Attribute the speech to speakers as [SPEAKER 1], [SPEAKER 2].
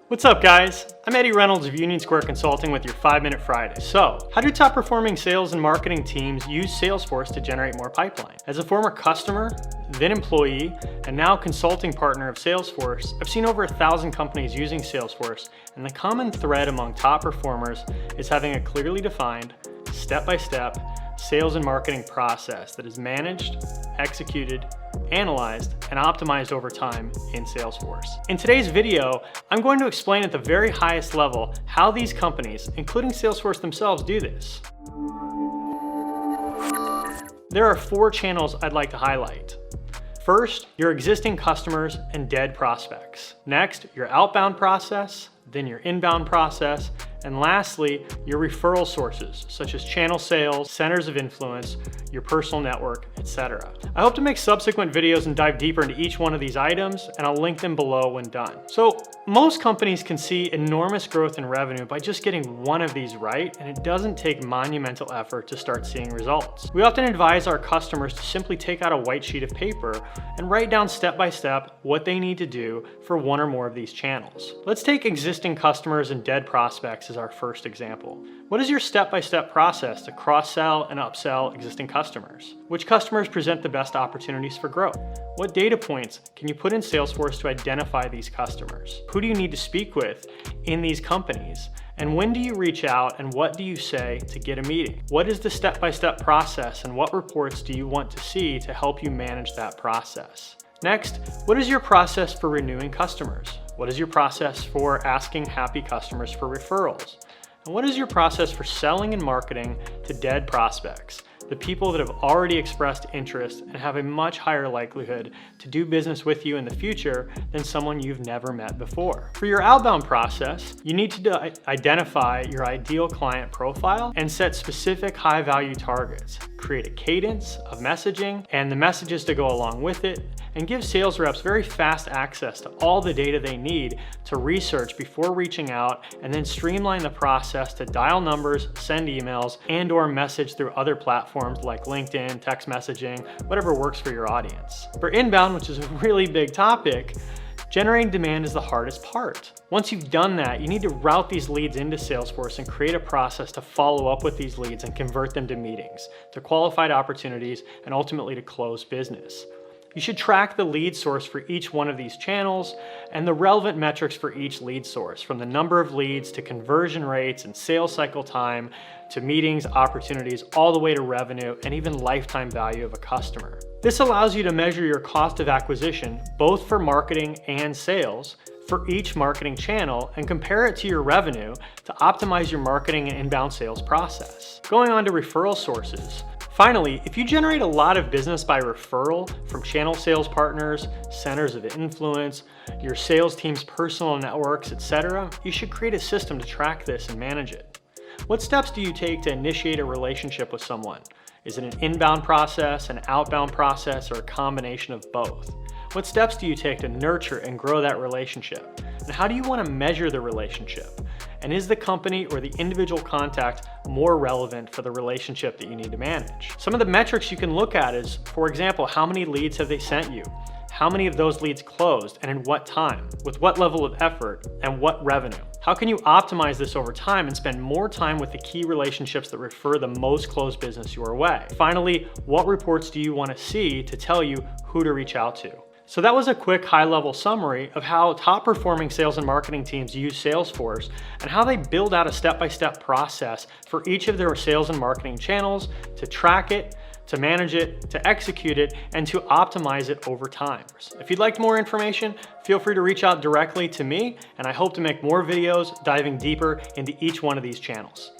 [SPEAKER 1] What's up, guys? I'm Eddie Reynolds of Union Square Consulting with your 5-Minute Friday. So, how do top performing sales and marketing teams use Salesforce to generate more pipeline? As a former customer, then employee, and now consulting partner of Salesforce, I've seen over 1,000 companies using Salesforce, and the common thread among top performers is having a clearly defined, step-by-step sales and marketing process that is managed, executed, analyzed, and optimized over time in Salesforce. In today's video, I'm going to explain at the very highest level how these companies, including Salesforce themselves, do this. There are 4 channels I'd like to highlight. First, your existing customers and dead prospects. Next, your outbound process, then your inbound process, and lastly, your referral sources, such as channel sales, centers of influence, your personal network, etc. I hope to make subsequent videos and dive deeper into each one of these items, and I'll link them below when done. So, most companies can see enormous growth in revenue by just getting one of these right, and it doesn't take monumental effort to start seeing results. We often advise our customers to simply take out a white sheet of paper and write down step by step what they need to do for one or more of these channels. Let's take existing customers and dead prospects as our first example. What is your step-by-step process to cross-sell and upsell existing customers? Which customers present the best opportunities for growth? What data points can you put in Salesforce to identify these customers? Who do you need to speak with in these companies? And when do you reach out and what do you say to get a meeting? What is the step-by-step process and what reports do you want to see to help you manage that process? Next, what is your process for renewing customers? What is your process for asking happy customers for referrals? And what is your process for selling and marketing to dead prospects, the people that have already expressed interest and have a much higher likelihood to do business with you in the future than someone you've never met before? For your outbound process, you need to identify your ideal client profile and set specific high-value targets. Create a cadence of messaging and the messages to go along with it, and give sales reps very fast access to all the data they need to research before reaching out, and then streamline the process to dial numbers, send emails, and/or message through other platforms like LinkedIn, text messaging, whatever works for your audience. For inbound, which is a really big topic, generating demand is the hardest part. Once you've done that, you need to route these leads into Salesforce and create a process to follow up with these leads and convert them to meetings, to qualified opportunities, and ultimately to close business. You should track the lead source for each one of these channels and the relevant metrics for each lead source, from the number of leads to conversion rates and sales cycle time to meetings, opportunities, all the way to revenue and even lifetime value of a customer. This allows you to measure your cost of acquisition, both for marketing and sales, for each marketing channel and compare it to your revenue to optimize your marketing and inbound sales process. Going on to referral sources. Finally, if you generate a lot of business by referral from channel sales partners, centers of influence, your sales team's personal networks, etc., you should create a system to track this and manage it. What steps do you take to initiate a relationship with someone? Is it an inbound process, an outbound process, or a combination of both? What steps do you take to nurture and grow that relationship? And how do you want to measure the relationship? And is the company or the individual contact more relevant for the relationship that you need to manage? Some of the metrics you can look at is, for example, how many leads have they sent you? How many of those leads closed and in what time? With what level of effort and what revenue? How can you optimize this over time and spend more time with the key relationships that refer the most closed business your way? Finally, what reports do you want to see to tell you who to reach out to? So that was a quick high-level summary of how top-performing sales and marketing teams use Salesforce and how they build out a step-by-step process for each of their sales and marketing channels to track it, to manage it, to execute it, and to optimize it over time. If you'd like more information, feel free to reach out directly to me, and I hope to make more videos diving deeper into each one of these channels.